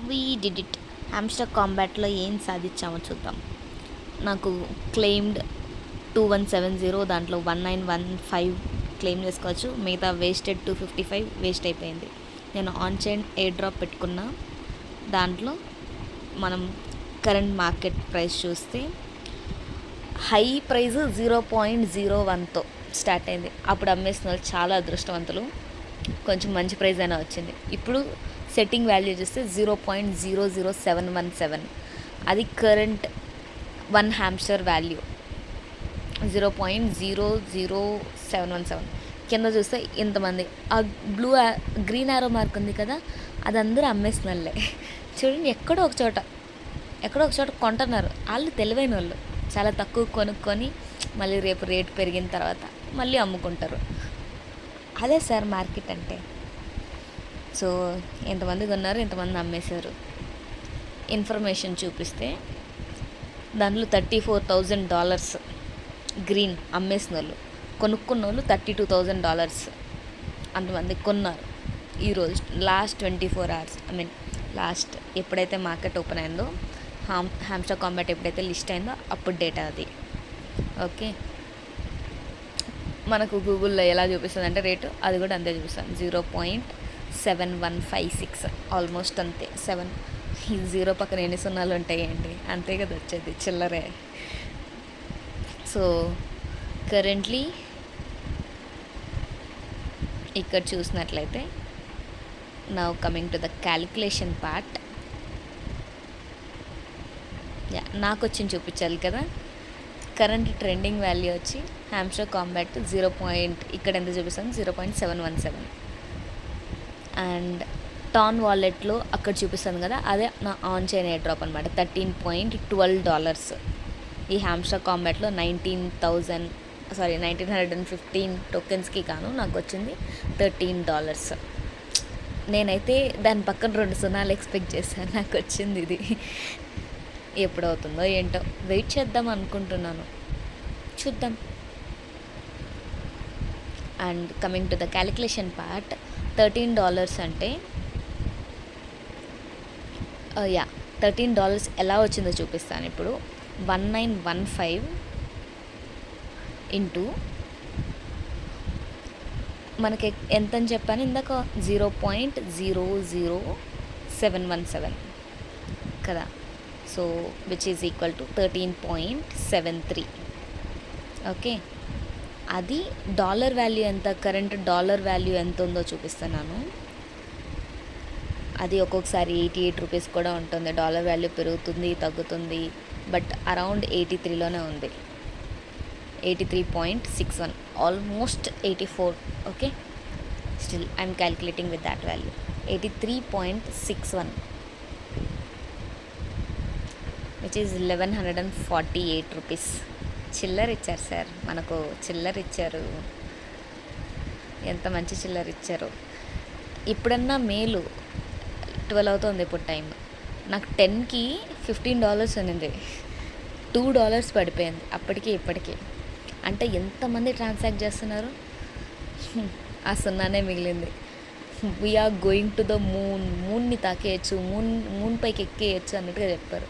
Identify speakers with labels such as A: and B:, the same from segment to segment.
A: We did it. Hamster కాంబాట్లో ఏం సాధించామో చూద్దాం. నాకు క్లెయిమ్డ్ 2170, దాంట్లో 1915 క్లెయిమ్ చేసుకోవచ్చు. మిగతా వేస్టెడ్ 255 వేస్ట్ అయిపోయింది. నేను ఆన్ చైన్ ఎయిర్ డ్రాప్ పెట్టుకున్న దాంట్లో మనం కరెంట్ మార్కెట్ ప్రైస్ చూస్తే హై ప్రైస్ 0.01తో స్టార్ట్ అయింది. అప్పుడు అమ్మేసిన వాళ్ళు చాలా అదృష్టవంతులు, కొంచెం మంచి ప్రైస్ అయినా వచ్చింది. ఇప్పుడు సెట్టింగ్ వాల్యూ చూస్తే 0.00717, అది కరెంట్ 1 హామ్స్టర్ వాల్యూ 0.00717. కింద చూస్తే ఇంతమంది ఆ గ్రీన్ ఆరో మార్క్ ఉంది కదా, అది అందరూ అమ్మేసిన వాళ్ళే. చూడండి, ఎక్కడో ఒక చోట కొంటున్నారు. వాళ్ళు తెలివైన వాళ్ళు, చాలా తక్కువ కొనుక్కొని మళ్ళీ రేపు రేటు పెరిగిన తర్వాత మళ్ళీ అమ్ముకుంటారు. అదే సార్ మార్కెట్ అంటే. సో ఎంతమంది కొన్నారు, ఎంతమంది అమ్మేశారు. ఇన్ఫర్మేషన్ చూపిస్తే దాంట్లో $34,000 గ్రీన్ అమ్మేసిన వాళ్ళు, కొనుక్కున్న వాళ్ళు $32,000 అంతమంది కొన్నారు ఈరోజు. లాస్ట్ 24 hours, లాస్ట్ ఎప్పుడైతే మార్కెట్ ఓపెన్ అయిందో, హామ్స్టర్ కాంబాట్ ఎప్పుడైతే లిస్ట్ అయిందో అప్పుడు డేటా అది. ఓకే, మనకు గూగుల్లో ఎలా చూపిస్తుంది అంటే రేటు, అది కూడా అంతే చూపిస్తుంది. 0.7156, ఆల్మోస్ట్ అంతే. 7 ఈ 0 పక్కన ఎన్ని సున్నాలు ఉంటాయండి, అంతే కదా వచ్చేది, చిల్లరే. సో కరెంట్లీ ఇక్కడ చూసినట్లయితే, now coming to the calculation part. నాకు వచ్చింది చూపించాలి కదా. కరెంట్ ట్రెండింగ్ వాల్యూ వచ్చి హామ్స్టర్ కాంబాట్ 0. ఇక్కడ ఎంత చూపిస్తాను, 0.717. అండ్ టాన్ వాలెట్లో అక్కడ చూపిస్తుంది కదా, అదే నా ఆన్ చైన్ ఎయిర్ డ్రాప్ అనమాట. $13.12. ఈ హామ్స్టర్ కాంబాట్లో 1915 టోకెన్స్కి కాను నాకు వచ్చింది $13. నేనైతే దాని పక్కన 2 సున్నాలు ఎక్స్పెక్ట్ చేశాను, నాకు వచ్చింది ఇది. ఎప్పుడవుతుందో ఏంటో, వెయిట్ చేద్దాం అనుకుంటున్నాను, చూద్దాం. And coming to the calculation part, $13 అంటే $13 ఎలా వచ్చిందో చూపిస్తాను ఇప్పుడు. 1915 ఇంటూ మనకి ఎంత అని చెప్పాను ఇందాక, 0.00717 కదా. So which is equal to 13.73. Okay, అది డాలర్ వాల్యూ ఎంత, కరెంట్ డాలర్ వాల్యూ ఎంత ఉందో చూపిస్తున్నాను. అది ఒక్కొక్కసారి 88 రూపీస్ కూడా ఉంటుంది. డాలర్ వాల్యూ పెరుగుతుంది, తగ్గుతుంది, బట్ అరౌండ్ 83లోనే ఉంది. 83.61, almost 84. Okay, still I'm calculating with that value. 83.61 which is 1148 rupees. చిల్లర ఇచ్చారు సార్, మనకు చిల్లర ఇచ్చారు. ఎంత మంచి చిల్లర ఇచ్చారు. ఇప్పుడన్నా మేలు. 12 అవుతుంది ఇప్పుడు టైం. నాకు 10కి $15 ఉన్నింది, $2 పడిపోయింది అప్పటికి ఇప్పటికీ. అంటే ఎంతమంది ట్రాన్సాక్ట్ చేస్తున్నారు, ఆ సున్నానే మిగిలింది. వీఆర్ గోయింగ్ టు ద మూన్ని తాకేయచ్చు, మూన్ పైకి ఎక్కేయచ్చు అన్నట్టుగా చెప్పారు.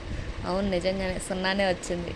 A: అవును, నిజంగానే సున్నానే వచ్చింది.